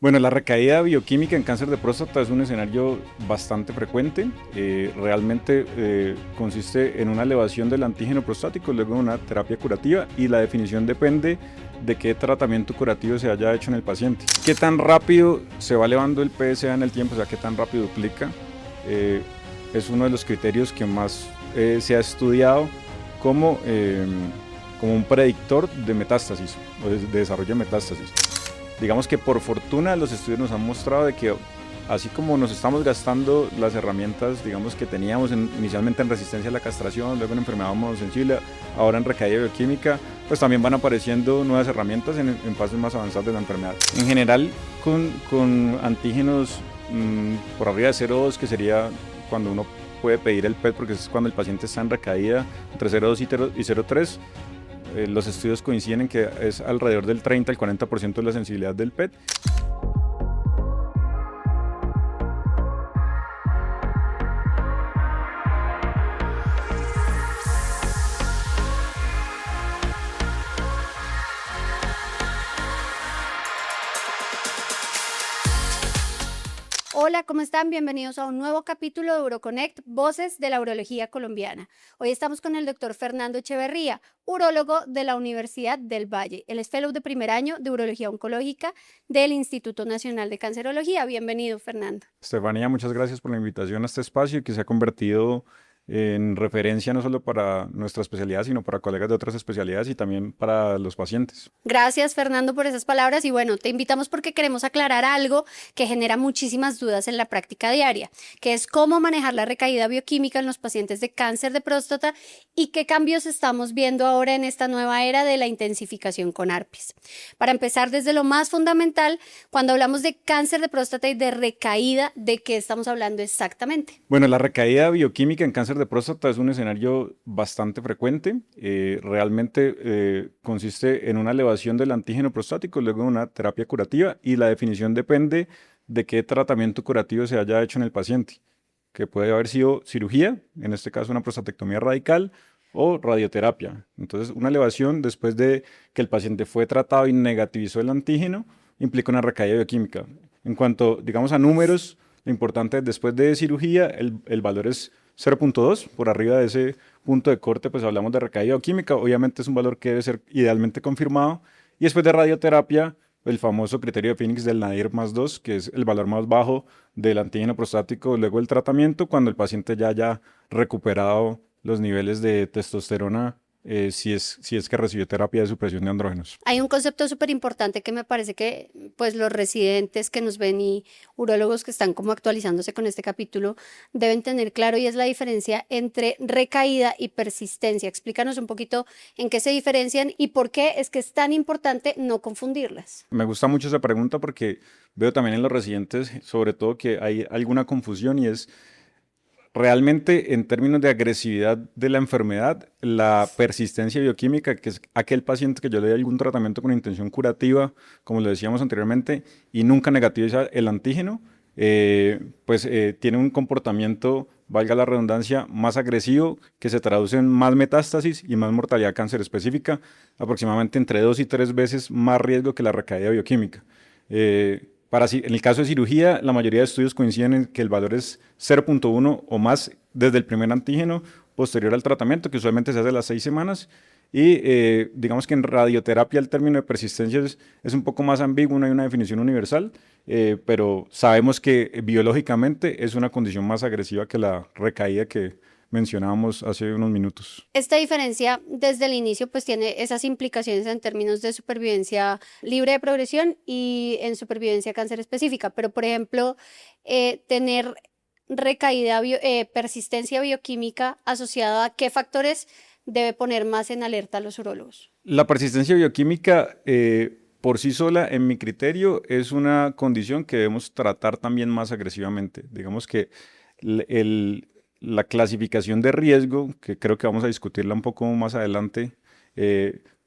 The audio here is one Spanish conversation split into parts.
Bueno, la recaída bioquímica en cáncer de próstata es un escenario bastante frecuente. Realmente consiste en una elevación del antígeno prostático, luego una terapia curativa, y la definición depende de qué tratamiento curativo se haya hecho en el paciente. ¿Qué tan rápido se va elevando el PSA en el tiempo? O sea, qué tan rápido duplica. Es uno de los criterios que más se ha estudiado como, como un predictor de metástasis o de desarrollo de metástasis. Digamos que por fortuna los estudios nos han mostrado de que así como nos estamos gastando las herramientas, digamos, que teníamos inicialmente en resistencia a la castración, luego en enfermedad monosensible, ahora en recaída bioquímica, pues también van apareciendo nuevas herramientas en fases más avanzadas de la enfermedad. En general, con antígenos por arriba de 0,2, que sería cuando uno puede pedir el PET, porque es cuando el paciente está en recaída, entre 0,2 y 0,3, los estudios coinciden en que es alrededor del 30 al 40% de la sensibilidad del PET. Hola, ¿cómo están? Bienvenidos a un nuevo capítulo de UroConnect, Voces de la Urología Colombiana. Hoy estamos con el doctor Fernando Echeverría, urólogo de la Universidad del Valle. Él es fellow de primer año de Urología Oncológica del Instituto Nacional de Cancerología. Bienvenido, Fernando. Estefanía, muchas gracias por la invitación a este espacio que se ha convertido en referencia no solo para nuestra especialidad, sino para colegas de otras especialidades y también para los pacientes. Gracias, Fernando, por esas palabras. Y bueno, te invitamos porque queremos aclarar algo que genera muchísimas dudas en la práctica diaria, que es cómo manejar la recaída bioquímica en los pacientes de cáncer de próstata y qué cambios estamos viendo ahora en esta nueva era de la intensificación con ARPIs. Para empezar desde lo más fundamental, cuando hablamos de cáncer de próstata y de recaída, ¿de qué estamos hablando exactamente? Bueno, la recaída bioquímica en cáncer de próstata es un escenario bastante frecuente. Realmente consiste en una elevación del antígeno prostático, luego una terapia curativa, y la definición depende de qué tratamiento curativo se haya hecho en el paciente, que puede haber sido cirugía, en este caso una prostatectomía radical, o radioterapia. Entonces, una elevación después de que el paciente fue tratado y negativizó el antígeno implica una recaída bioquímica. En cuanto, digamos, a números, lo importante es después de cirugía, el valor es 0,2. Por arriba de ese punto de corte, pues hablamos de recaída bioquímica. Obviamente es un valor que debe ser idealmente confirmado. Y después de radioterapia, el famoso criterio de Phoenix del Nadir más 2, que es el valor más bajo del antígeno prostático luego del tratamiento, cuando el paciente ya haya recuperado los niveles de testosterona, si es que recibió terapia de supresión de andrógenos. Hay un concepto súper importante que me parece que pues los residentes que nos ven y urólogos que están como actualizándose con este capítulo deben tener claro, y es la diferencia entre recaída y persistencia. Explícanos un poquito en qué se diferencian y por qué es que es tan importante no confundirlas. Me gusta mucho esa pregunta porque veo también en los residentes, sobre todo, que hay alguna confusión, y es realmente en términos de agresividad de la enfermedad, la persistencia bioquímica, que es aquel paciente que yo le doy algún tratamiento con intención curativa, como lo decíamos anteriormente, y nunca negativiza el antígeno, tiene un comportamiento, valga la redundancia, más agresivo, que se traduce en más metástasis y más mortalidad cáncer específica, aproximadamente entre 2 y 3 veces más riesgo que la recaída bioquímica. En el caso de cirugía, la mayoría de estudios coinciden en que el valor es 0,1 o más desde el primer antígeno posterior al tratamiento, que usualmente se hace a las 6 semanas. Y digamos que en radioterapia el término de persistencia es un poco más ambiguo, no hay una definición universal, pero sabemos que biológicamente es una condición más agresiva que la recaída que mencionábamos hace unos minutos. Esta diferencia desde el inicio pues tiene esas implicaciones en términos de supervivencia libre de progresión y en supervivencia cáncer específica, pero por ejemplo, tener persistencia bioquímica asociada a qué factores debe poner más en alerta a los urólogos. La persistencia bioquímica por sí sola, en mi criterio, es una condición que debemos tratar también más agresivamente. Digamos que el, el- la clasificación de riesgo, que creo que vamos a discutirla un poco más adelante,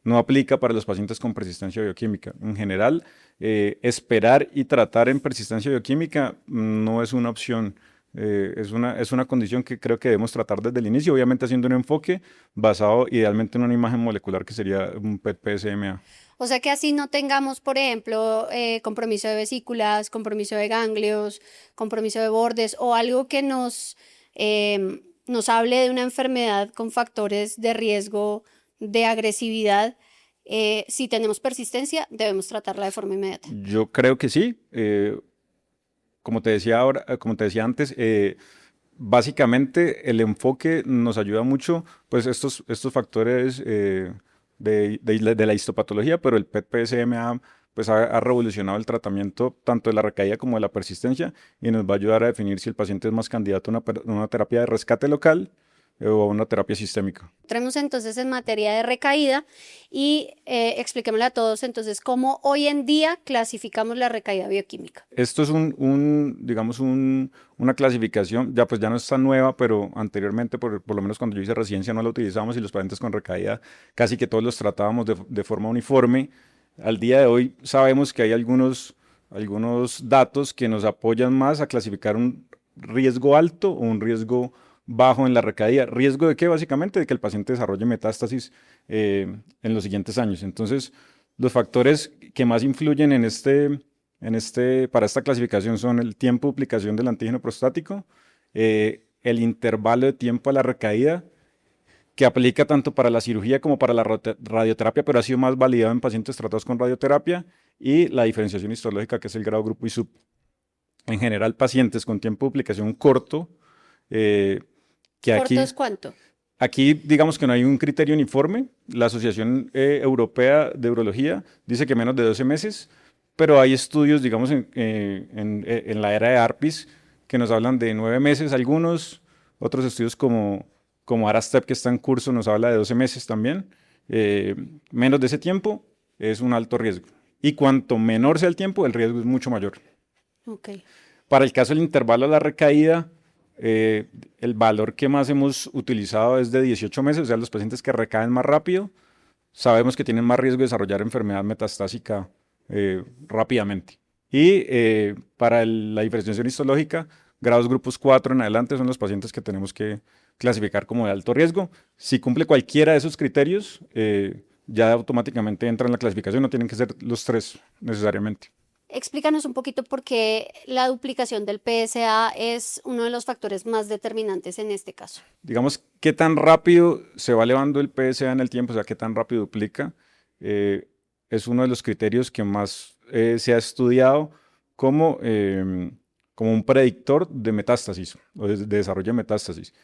no aplica para los pacientes con persistencia bioquímica. En general, esperar y tratar en persistencia bioquímica no es una opción. Es una condición que creo que debemos tratar desde el inicio, obviamente haciendo un enfoque basado idealmente en una imagen molecular que sería un PET-PSMA. O sea que así no tengamos, por ejemplo, compromiso de vesículas, compromiso de ganglios, compromiso de bordes o algo que nos hable de una enfermedad con factores de riesgo de agresividad. Si tenemos persistencia, debemos tratarla de forma inmediata. Yo creo que sí. Como te decía ahora, como te decía antes, básicamente el enfoque nos ayuda mucho, pues estos factores de la histopatología, pero el PET-PSMA pues ha revolucionado el tratamiento tanto de la recaída como de la persistencia y nos va a ayudar a definir si el paciente es más candidato a una terapia de rescate local o a una terapia sistémica. Entremos entonces en materia de recaída y expliquémosle a todos entonces cómo hoy en día clasificamos la recaída bioquímica. Esto es digamos, una clasificación, ya pues ya no es tan nueva, pero anteriormente, por lo menos cuando yo hice residencia, no la utilizábamos y los pacientes con recaída casi que todos los tratábamos de forma uniforme. Al día de hoy sabemos que hay algunos datos que nos apoyan más a clasificar un riesgo alto o un riesgo bajo en la recaída. ¿Riesgo de qué? Básicamente de que el paciente desarrolle metástasis en los siguientes años. Entonces, los factores que más influyen para esta clasificación son el tiempo de duplicación del antígeno prostático, el intervalo de tiempo a la recaída, que aplica tanto para la cirugía como para la radioterapia, pero ha sido más validado en pacientes tratados con radioterapia, y la diferenciación histológica, que es el grado, grupo y sub. En general, pacientes con tiempo de duplicación corto, que ¿Corto aquí, es cuánto? aquí digamos que no hay un criterio uniforme. La Asociación Europea de Urología dice que menos de 12 meses, pero hay estudios, digamos, en la era de ARPIS que nos hablan de 9 meses algunos, otros estudios como ARASTEP, que está en curso, nos habla de 12 meses también. Menos de ese tiempo es un alto riesgo. Y cuanto menor sea el tiempo, el riesgo es mucho mayor. Okay. Para el caso del intervalo de la recaída, el valor que más hemos utilizado es de 18 meses, o sea, los pacientes que recaen más rápido, sabemos que tienen más riesgo de desarrollar enfermedad metastásica rápidamente. Y para la diferenciación histológica, grados grupos 4 en adelante son los pacientes que tenemos que clasificar como de alto riesgo. Si cumple cualquiera de esos criterios, ya automáticamente entra en la clasificación, no tienen que ser los tres necesariamente. Explícanos un poquito por qué la duplicación del PSA es uno de los factores más determinantes en este caso. Digamos, qué tan rápido se va elevando el PSA en el tiempo, o sea, qué tan rápido duplica, es uno de los criterios que más se ha estudiado como un predictor de metástasis o de desarrollo de metástasis.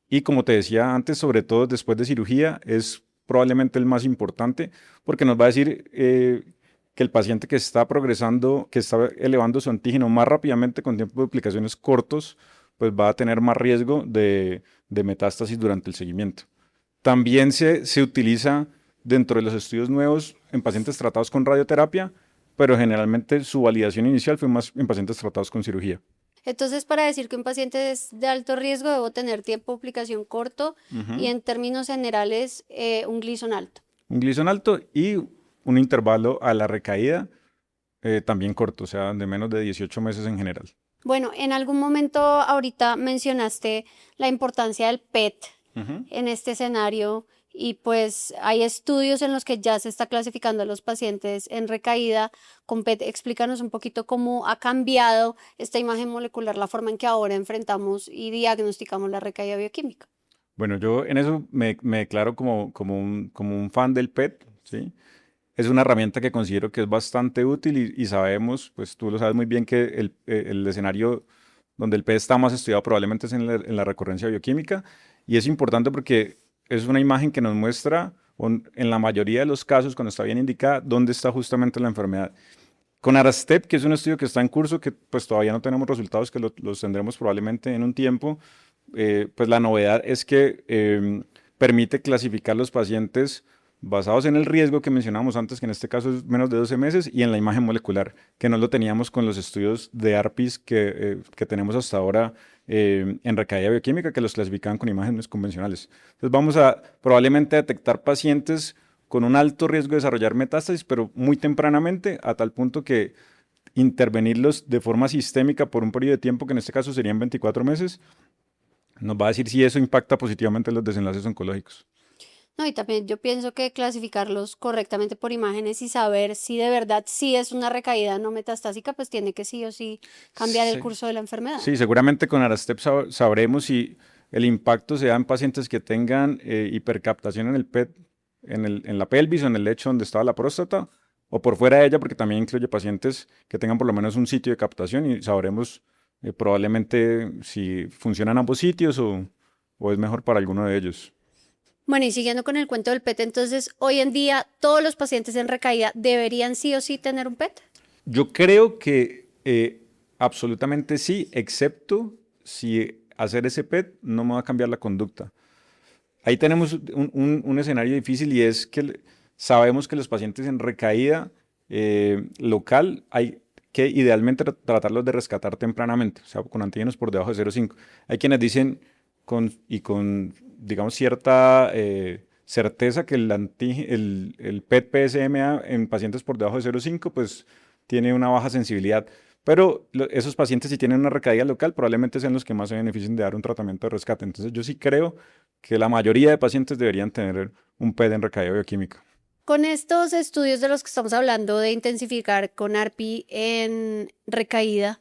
Y como te decía antes, sobre todo después de cirugía, es probablemente el más importante porque nos va a decir que el paciente que está progresando, que está elevando su antígeno más rápidamente con tiempos de duplicaciones cortos, pues va a tener más riesgo de metástasis durante el seguimiento. También se utiliza dentro de los estudios nuevos en pacientes tratados con radioterapia, pero generalmente su validación inicial fue más en pacientes tratados con cirugía. Entonces, para decir que un paciente es de alto riesgo, debo tener tiempo de duplicación corto y en términos generales un Gleason alto. Un Gleason alto y un intervalo a la recaída también corto, o sea, de menos de 18 meses en general. Bueno, en algún momento ahorita mencionaste la importancia del PET en este escenario y pues hay estudios en los que ya se está clasificando a los pacientes en recaída con PET. Explícanos un poquito cómo ha cambiado esta imagen molecular, la forma en que ahora enfrentamos y diagnosticamos la recaída bioquímica. Bueno, yo en eso me declaro como un fan del PET, ¿sí? Es una herramienta que considero que es bastante útil y sabemos, pues tú lo sabes muy bien, que el escenario donde el PET está más estudiado probablemente es en la recurrencia bioquímica, y es importante porque es una imagen que nos muestra, en la mayoría de los casos, cuando está bien indicada, dónde está justamente la enfermedad. Con ARASTEP, que es un estudio que está en curso, que pues todavía no tenemos resultados, que los tendremos probablemente en un tiempo, pues la novedad es que permite clasificar los pacientes basados en el riesgo que mencionábamos antes, que en este caso es menos de 12 meses, y en la imagen molecular, que no lo teníamos con los estudios de ARPIS que tenemos hasta ahora en recaída bioquímica, que los clasificaban con imágenes convencionales. Entonces vamos a probablemente detectar pacientes con un alto riesgo de desarrollar metástasis, pero muy tempranamente, a tal punto que intervenirlos de forma sistémica por un periodo de tiempo que en este caso serían 24 meses, nos va a decir si eso impacta positivamente los desenlaces oncológicos. No, y también yo pienso que clasificarlos correctamente por imágenes y saber si de verdad sí es una recaída no metastásica, pues tiene que sí o sí cambiar el Sí, curso de la enfermedad. sí, seguramente con Arastep sabremos si el impacto se da en pacientes que tengan hipercaptación en el PET, en la pelvis o en el lecho donde estaba la próstata, o por fuera de ella, porque también incluye pacientes que tengan por lo menos un sitio de captación y sabremos probablemente si funcionan ambos sitios o es mejor para alguno de ellos. Bueno, y siguiendo con el cuento del PET, entonces hoy en día todos los pacientes en recaída deberían sí o sí tener un PET. Yo creo que absolutamente sí, excepto si hacer ese PET no me va a cambiar la conducta. Ahí tenemos un escenario difícil y es que sabemos que los pacientes en recaída local hay que idealmente tratarlos de rescatar tempranamente, o sea, con antígenos por debajo de 0,5. Hay quienes dicen con digamos, cierta certeza que el PET-PSMA en pacientes por debajo de 0,5 pues tiene una baja sensibilidad. Pero esos pacientes, si tienen una recaída local, probablemente sean los que más se beneficien de dar un tratamiento de rescate. Entonces, yo sí creo que la mayoría de pacientes deberían tener un PET en recaída bioquímica. Con estos estudios de los que estamos hablando de intensificar con ARPI en recaída,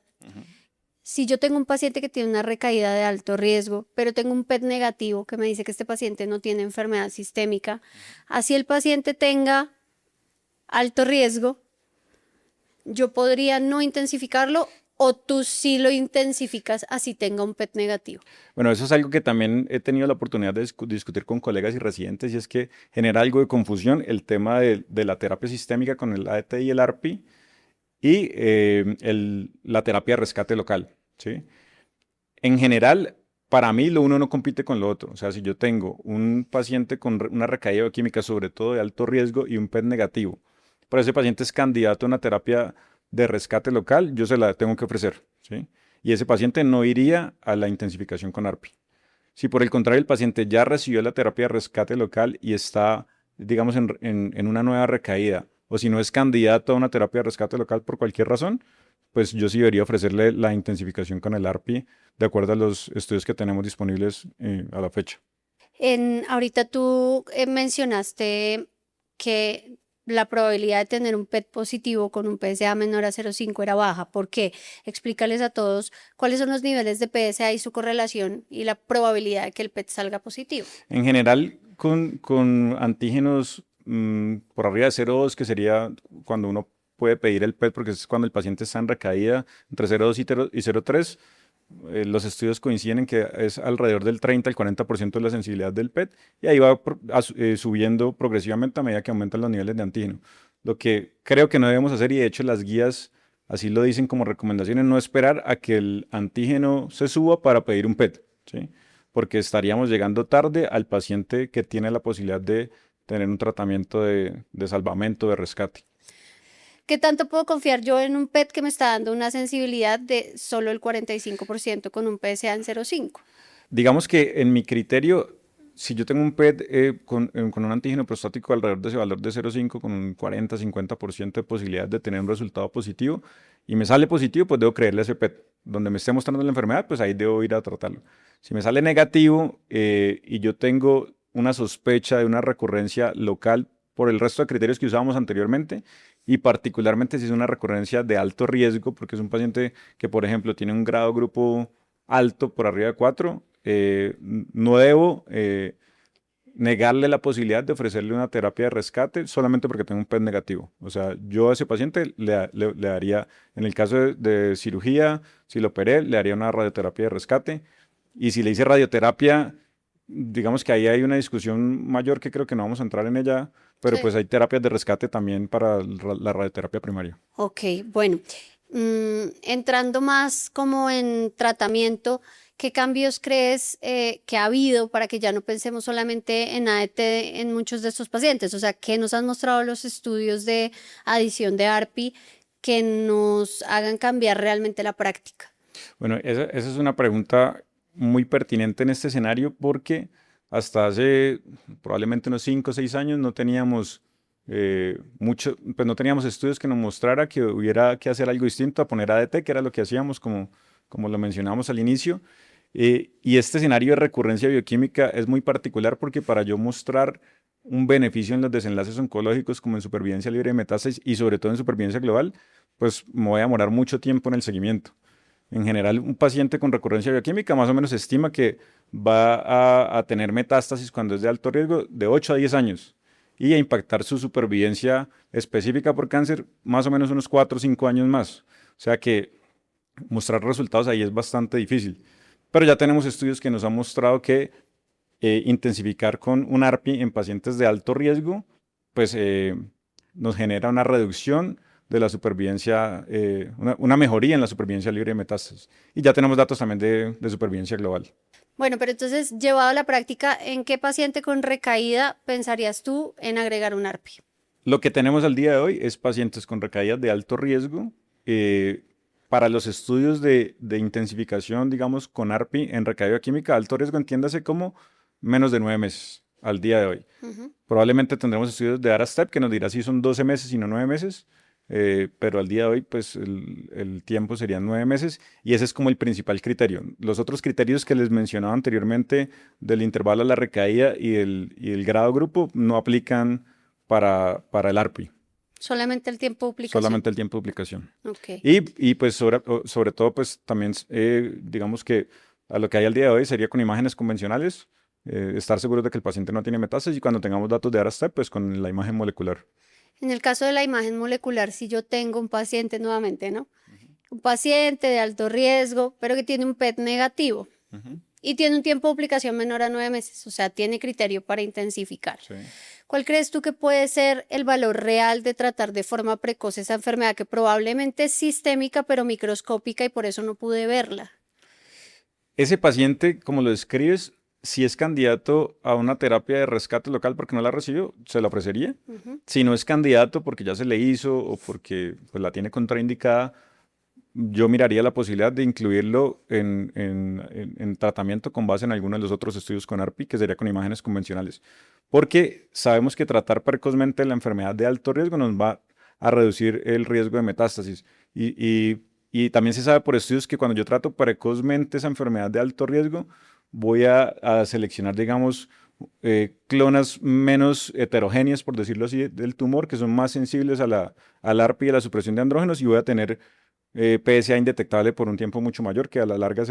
si yo tengo un paciente que tiene una recaída de alto riesgo, pero tengo un PET negativo que me dice que este paciente no tiene enfermedad sistémica, así el paciente tenga alto riesgo, yo podría no intensificarlo o tú sí lo intensificas así tenga un PET negativo. Bueno, eso es algo que también he tenido la oportunidad de discutir con colegas y residentes y es que genera algo de confusión el tema de la terapia sistémica con el ADT y el ARPI y la terapia de rescate local, ¿sí? En general, para mí lo uno no compite con lo otro. O sea, si yo tengo un paciente con una recaída bioquímica, sobre todo de alto riesgo, y un PET negativo, pero ese paciente es candidato a una terapia de rescate local, yo se la tengo que ofrecer, ¿sí? Y ese paciente no iría a la intensificación con ARPI. Si por el contrario el paciente ya recibió la terapia de rescate local y está, digamos, en una nueva recaída, o si no es candidato a una terapia de rescate local por cualquier razón, pues yo sí debería ofrecerle la intensificación con el ARPI de acuerdo a los estudios que tenemos disponibles a la fecha. Ahorita tú mencionaste que la probabilidad de tener un PET positivo con un PSA menor a 0,5 era baja. ¿Por qué? Explícales a todos cuáles son los niveles de PSA y su correlación y la probabilidad de que el PET salga positivo. En general, con antígenos por arriba de 0,2, que sería cuando uno puede pedir el PET, porque es cuando el paciente está en recaída entre 0,2 y 0,3, los estudios coinciden en que es alrededor del 30 al 40% de la sensibilidad del PET y ahí va subiendo progresivamente a medida que aumentan los niveles de antígeno. Lo que creo que no debemos hacer, y de hecho las guías así lo dicen como recomendaciones, no esperar a que el antígeno se suba para pedir un PET, ¿sí? Porque estaríamos llegando tarde al paciente que tiene la posibilidad de tener un tratamiento de salvamento, de rescate. ¿Qué tanto puedo confiar yo en un PET que me está dando una sensibilidad de solo el 45% con un PSA en 0,5? Digamos que en mi criterio, si yo tengo un PET con un antígeno prostático alrededor de ese valor de 0,5, con un 40-50% de posibilidad de tener un resultado positivo, y me sale positivo, pues debo creerle a ese PET. Donde me esté mostrando la enfermedad, pues ahí debo ir a tratarlo. Si me sale negativo y yo tengo una sospecha de una recurrencia local por el resto de criterios que usábamos anteriormente, y particularmente si es una recurrencia de alto riesgo, porque es un paciente que, por ejemplo, tiene un grado grupo alto por arriba de 4, no debo negarle la posibilidad de ofrecerle una terapia de rescate solamente porque tengo un PET negativo. O sea, yo a ese paciente le daría, en el caso de cirugía, si lo operé, le haría una radioterapia de rescate. Y si le hice radioterapia, digamos que ahí hay una discusión mayor que creo que no vamos a entrar en ella, pero Sí. pues hay terapias de rescate también para la radioterapia primaria. Ok, bueno, entrando más como en tratamiento, ¿qué cambios crees que ha habido para que ya no pensemos solamente en ADT en muchos de estos pacientes? O sea, ¿qué nos han mostrado los estudios de adición de ARPI que nos hagan cambiar realmente la práctica? Bueno, esa es una pregunta muy pertinente en este escenario porque hasta hace probablemente unos 5 o 6 años no teníamos pues no teníamos estudios que nos mostrara que hubiera que hacer algo distinto a poner ADT, que era lo que hacíamos, como lo mencionamos al inicio. Y este escenario de recurrencia bioquímica es muy particular porque para yo mostrar un beneficio en los desenlaces oncológicos como en supervivencia libre de metástasis y sobre todo en supervivencia global, pues me voy a demorar mucho tiempo en el seguimiento. En general, un paciente con recurrencia bioquímica más o menos se estima que va a tener metástasis cuando es de alto riesgo de 8 a 10 años y a impactar su supervivencia específica por cáncer más o menos unos 4 o 5 años más. O sea que mostrar resultados ahí es bastante difícil. Pero ya tenemos estudios que nos han mostrado que intensificar con un ARPI en pacientes de alto riesgo, pues nos genera una reducción de la supervivencia, una mejoría en la supervivencia libre de metástasis. Y ya tenemos datos también de supervivencia global. Bueno, pero entonces, llevado a la práctica, ¿en qué paciente con recaída pensarías tú en agregar un ARPI? Lo que tenemos al día de hoy es pacientes con recaídas de alto riesgo. Para los estudios de intensificación, digamos, con ARPI en recaída química, alto riesgo, entiéndase como menos de 9 meses al día de hoy. Probablemente tendremos estudios de ARASTEP que nos dirá si son 12 meses y no 9 meses, pero al día de hoy, pues el tiempo serían 9 meses y ese es como el principal criterio. Los otros criterios que les mencionaba anteriormente del intervalo a la recaída y el grado grupo no aplican para el ARPI. Solamente el tiempo de aplicación. Solamente el tiempo de aplicación. Okay. Y pues sobre todo, pues también, digamos que a lo que hay al día de hoy sería con imágenes convencionales, estar seguros de que el paciente no tiene metástasis y cuando tengamos datos de ARASTEP, pues con la imagen molecular. En el caso de la imagen molecular, si yo tengo un paciente nuevamente, ¿no? Un paciente de alto riesgo, pero que tiene un PET negativo y tiene un tiempo de aplicación menor a 9 meses, o sea, tiene criterio para intensificar. Sí. ¿Cuál crees tú que puede ser el valor real de tratar de forma precoz esa enfermedad que probablemente es sistémica pero microscópica y por eso no pude verla? Ese paciente, como lo describes, si es candidato a una terapia de rescate local porque no la recibió, se la ofrecería. Si no es candidato porque ya se le hizo o porque pues, la tiene contraindicada, yo miraría la posibilidad de incluirlo en tratamiento con base en alguno de los otros estudios con ARPI, que sería con imágenes convencionales. Porque sabemos que tratar precozmente la enfermedad de alto riesgo nos va a reducir el riesgo de metástasis. Y también se sabe por estudios que cuando yo trato precozmente esa enfermedad de alto riesgo, voy a seleccionar, digamos, clonas menos heterogéneas, por decirlo así, del tumor, que son más sensibles al ARPI y a la supresión de andrógenos, y voy a tener PSA indetectable por un tiempo mucho mayor, que a la larga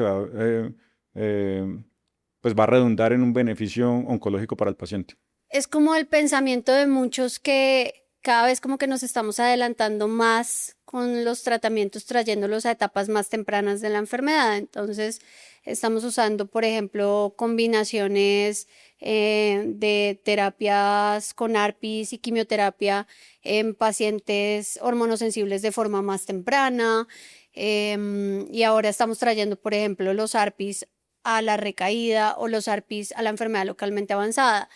pues va a redundar en un beneficio oncológico para el paciente. Es como el pensamiento de muchos que cada vez como que nos estamos adelantando más con los tratamientos, trayéndolos a etapas más tempranas de la enfermedad. Entonces, estamos usando, por ejemplo, combinaciones de terapias con ARPIs y quimioterapia en pacientes hormonosensibles de forma más temprana. Y ahora estamos trayendo, por ejemplo, los ARPIs a la recaída o los ARPIs a la enfermedad localmente avanzada.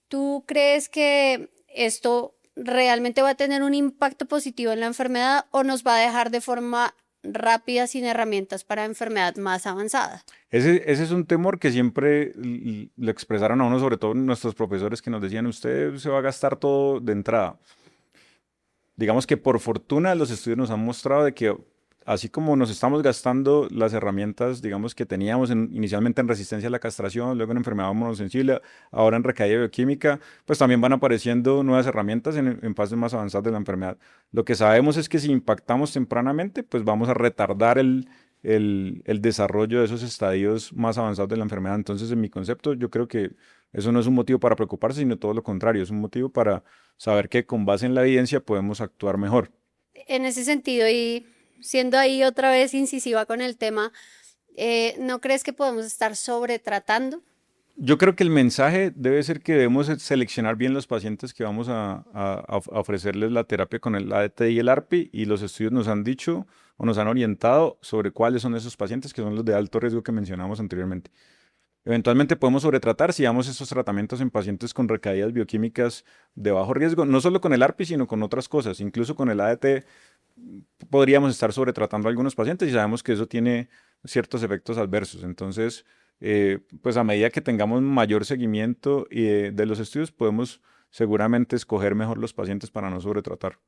¿Tú crees que esto realmente va a tener un impacto positivo en la enfermedad o nos va a dejar de forma rápida sin herramientas para enfermedad más avanzada? Ese es un temor que siempre le expresaron a uno, sobre todo nuestros profesores que nos decían, usted se va a gastar todo de entrada. Digamos que por fortuna los estudios nos han mostrado de que así como nos estamos gastando las herramientas, digamos, que teníamos inicialmente en resistencia a la castración, luego en enfermedad hormonosensible, ahora en recaída bioquímica, pues también van apareciendo nuevas herramientas en fases más avanzadas de la enfermedad. Lo que sabemos es que si impactamos tempranamente, pues vamos a retardar el desarrollo de esos estadios más avanzados de la enfermedad. Entonces, en mi concepto, yo creo que eso no es un motivo para preocuparse, sino todo lo contrario, es un motivo para saber que con base en la evidencia podemos actuar mejor. En ese sentido, y siendo ahí otra vez incisiva con el tema, ¿no crees que podemos estar sobretratando? Yo creo que el mensaje debe ser que debemos seleccionar bien los pacientes que vamos a ofrecerles la terapia con el ADT y el ARPI, y los estudios nos han dicho o nos han orientado sobre cuáles son esos pacientes que son los de alto riesgo que mencionamos anteriormente. Eventualmente podemos sobretratar si damos esos tratamientos en pacientes con recaídas bioquímicas de bajo riesgo, no solo con el ARPI, sino con otras cosas. Incluso con el ADT podríamos estar sobretratando a algunos pacientes y sabemos que eso tiene ciertos efectos adversos. Entonces, pues a medida que tengamos mayor seguimiento de los estudios, podemos seguramente escoger mejor los pacientes para no sobretratar.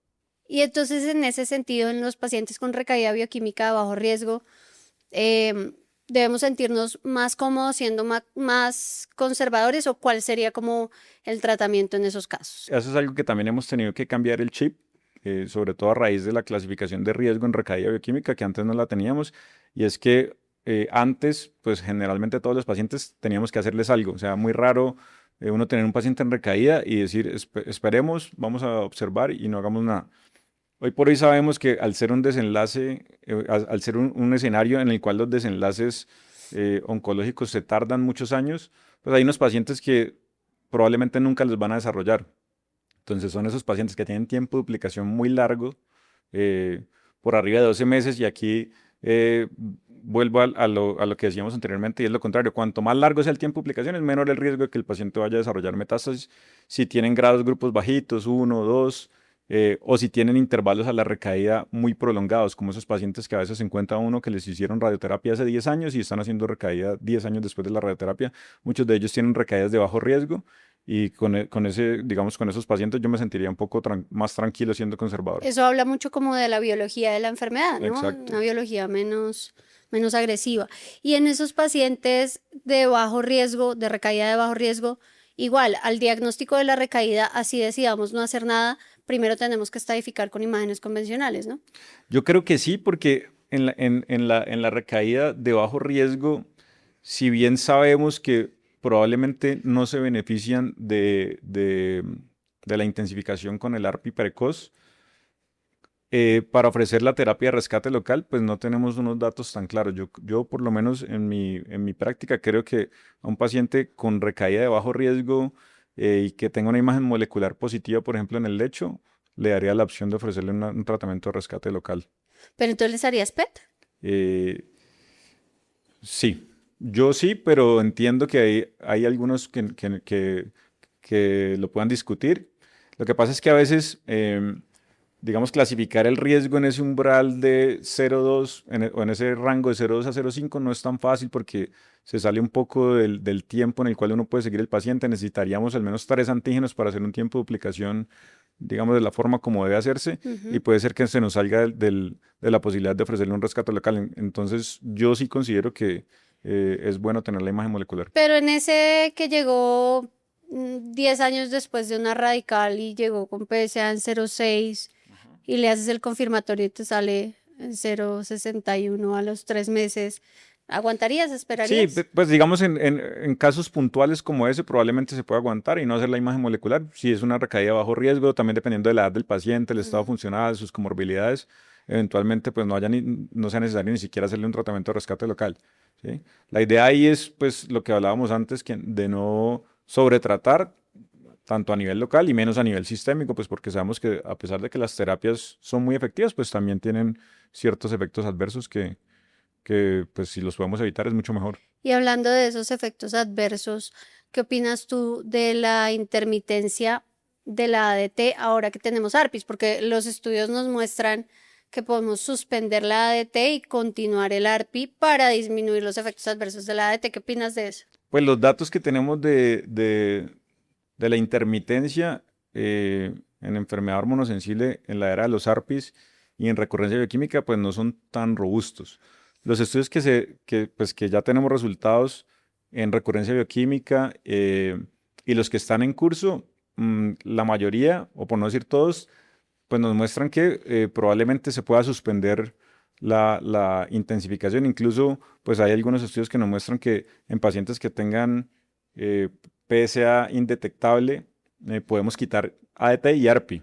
Y entonces, en ese sentido, en los pacientes con recaída bioquímica de bajo riesgo, em, ¿debemos sentirnos más cómodos siendo más conservadores o cuál sería como el tratamiento en esos casos? Eso es algo que también hemos tenido que cambiar el chip, sobre todo a raíz de la clasificación de riesgo en recaída bioquímica, que antes no la teníamos, y es que antes, pues generalmente todos los pacientes teníamos que hacerles algo, o sea, muy raro uno tener un paciente en recaída y decir, esperemos, vamos a observar y no hagamos nada. Hoy por hoy sabemos que al ser un desenlace, al ser un escenario en el cual los desenlaces oncológicos se tardan muchos años, pues hay unos pacientes que probablemente nunca los van a desarrollar. Entonces son esos pacientes que tienen tiempo de duplicación muy largo, eh, por arriba de 12 meses, y aquí vuelvo a lo que decíamos anteriormente, y es lo contrario. Cuanto más largo sea el tiempo de duplicación, es menor el riesgo de que el paciente vaya a desarrollar metástasis. Si tienen grados grupos bajitos, 1, 2, o si tienen intervalos a la recaída muy prolongados, como esos pacientes que a veces se encuentra uno que les hicieron radioterapia hace 10 años y están haciendo recaída 10 años después de la radioterapia. Muchos de ellos tienen recaídas de bajo riesgo. Y con ese, digamos, con esos pacientes yo me sentiría un poco más tranquilo siendo conservador. Eso habla mucho como de la biología de la enfermedad, ¿no? Exacto. Una biología menos agresiva. Y en esos pacientes de bajo riesgo, de recaída de bajo riesgo, igual al diagnóstico de la recaída, así decidamos no hacer nada, primero tenemos que estadificar con imágenes convencionales, ¿no? Yo creo que sí, porque en la recaída de bajo riesgo, si bien sabemos que probablemente no se benefician de la intensificación con el ARPI precoz, para ofrecer la terapia de rescate local, pues no tenemos unos datos tan claros. Yo por lo menos en mi práctica creo que a un paciente con recaída de bajo riesgo, y que tenga una imagen molecular positiva, por ejemplo, en el lecho, le daría la opción de ofrecerle un tratamiento de rescate local. Pero entonces les harías PET. Eh, sí, yo sí, pero entiendo que hay algunos que lo puedan discutir. Lo que pasa es que a veces, digamos, clasificar el riesgo en ese umbral de 0,2 o en ese rango de 0,2 a 0,5 no es tan fácil, porque se sale un poco del tiempo en el cual uno puede seguir el paciente. Necesitaríamos al menos 3 antígenos para hacer un tiempo de duplicación, digamos, de la forma como debe hacerse, y puede ser que se nos salga de la posibilidad de ofrecerle un rescate local. Entonces, yo sí considero que es bueno tener la imagen molecular. Pero en ese que llegó 10 años después de una radical y llegó con PSA en 0,6 y le haces el confirmatorio y te sale en 0,61 a los 3 meses, ¿aguantarías? Sí, ¿Esperarías? pues digamos en casos puntuales como ese probablemente se puede aguantar y no hacer la imagen molecular. Si es una recaída bajo riesgo, también dependiendo de la edad del paciente, el estado funcional, sus comorbilidades, eventualmente pues no sea necesario ni siquiera hacerle un tratamiento de rescate local, ¿sí? La idea ahí es pues lo que hablábamos antes, de no sobretratar tanto a nivel local y menos a nivel sistémico, pues porque sabemos que a pesar de que las terapias son muy efectivas, pues también tienen ciertos efectos adversos que pues si los podemos evitar es mucho mejor. Y hablando de esos efectos adversos, ¿qué opinas tú de la intermitencia de la ADT ahora que tenemos ARPIs? Porque los estudios nos muestran que podemos suspender la ADT y continuar el ARPI para disminuir los efectos adversos de la ADT. ¿Qué opinas de eso? Pues los datos que tenemos de la intermitencia, en enfermedad hormonosensible en la era de los ARPIs y en recurrencia bioquímica, pues no son tan robustos. Los estudios pues que ya tenemos resultados en recurrencia bioquímica, y los que están en curso, la mayoría, o por no decir todos, pues nos muestran que probablemente se pueda suspender la intensificación. Incluso, pues hay algunos estudios que nos muestran que en pacientes que tengan PSA indetectable, podemos quitar ADT y ARPI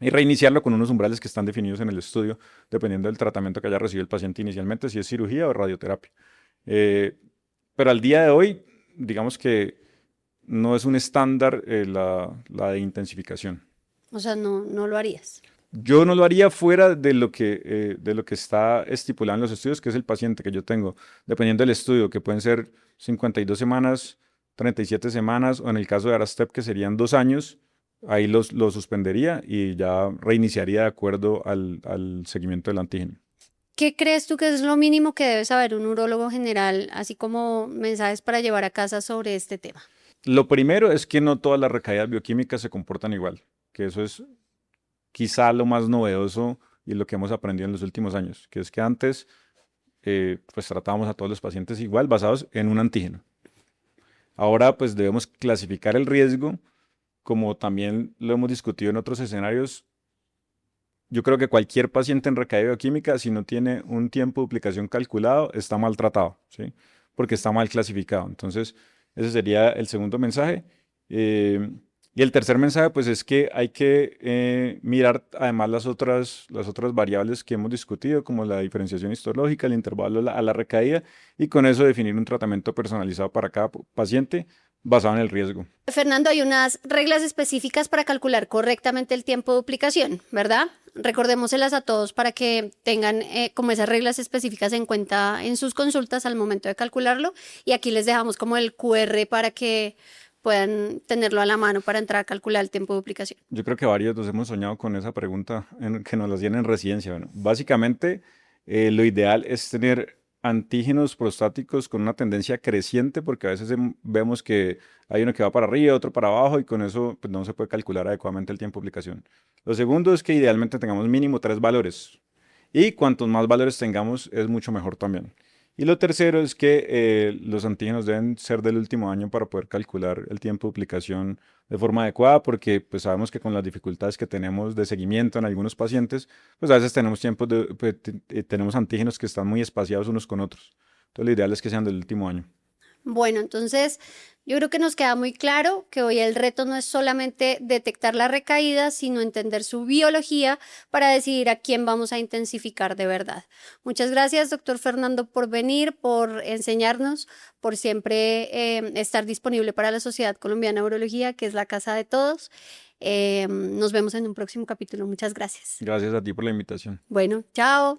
y reiniciarlo con unos umbrales que están definidos en el estudio, dependiendo del tratamiento que haya recibido el paciente inicialmente, si es cirugía o radioterapia. Eh, pero al día de hoy, digamos que no es un estándar, la de intensificación. O sea, no lo harías. Yo no lo haría fuera de lo que está estipulado en los estudios, que es el paciente que yo tengo, dependiendo del estudio, que pueden ser 52 semanas, 37 semanas, o en el caso de Arastep, que serían 2 años. Ahí lo suspendería y ya reiniciaría de acuerdo al seguimiento del antígeno. ¿Qué crees tú que es lo mínimo que debe saber un urólogo general, así como mensajes para llevar a casa sobre este tema? Lo primero es que no todas las recaídas bioquímicas se comportan igual, que eso es quizá lo más novedoso y lo que hemos aprendido en los últimos años, que es que antes pues tratábamos a todos los pacientes igual basados en un antígeno. Ahora pues debemos clasificar el riesgo, como también lo hemos discutido en otros escenarios. Yo creo que cualquier paciente en recaída bioquímica, si no tiene un tiempo de duplicación calculado, está mal tratado, ¿sí? Porque está mal clasificado. Entonces, ese sería el segundo mensaje. Eh, y el tercer mensaje, pues es que hay que mirar además las otras variables que hemos discutido, como la diferenciación histológica, el intervalo a la recaída, y con eso definir un tratamiento personalizado para cada paciente basado en el riesgo. Fernando, hay unas reglas específicas para calcular correctamente el tiempo de duplicación, ¿verdad? Recordémoselas a todos para que tengan como esas reglas específicas en cuenta en sus consultas al momento de calcularlo. Y aquí les dejamos como el QR para que puedan tenerlo a la mano para entrar a calcular el tiempo de duplicación. Yo creo que varios nos hemos soñado con esa pregunta que nos la hacían en residencia. Bueno, básicamente, lo ideal es tener antígenos prostáticos con una tendencia creciente, porque a veces vemos que hay uno que va para arriba, otro para abajo, y con eso pues, no se puede calcular adecuadamente el tiempo de aplicación. Lo segundo es que idealmente tengamos mínimo 3 valores, y cuantos más valores tengamos es mucho mejor también. Y lo tercero es que los antígenos deben ser del último año para poder calcular el tiempo de duplicación de forma adecuada, porque pues sabemos que con las dificultades que tenemos de seguimiento en algunos pacientes, pues a veces tenemos tenemos antígenos que están muy espaciados unos con otros. Entonces lo ideal es que sean del último año. Bueno, entonces yo creo que nos queda muy claro que hoy el reto no es solamente detectar la recaída, sino entender su biología para decidir a quién vamos a intensificar de verdad. Muchas gracias, doctor Fernando, por venir, por enseñarnos, por siempre estar disponible para la Sociedad Colombiana de Urología, que es la casa de todos. Nos vemos en un próximo capítulo. Muchas gracias. Gracias a ti por la invitación. Bueno, chao.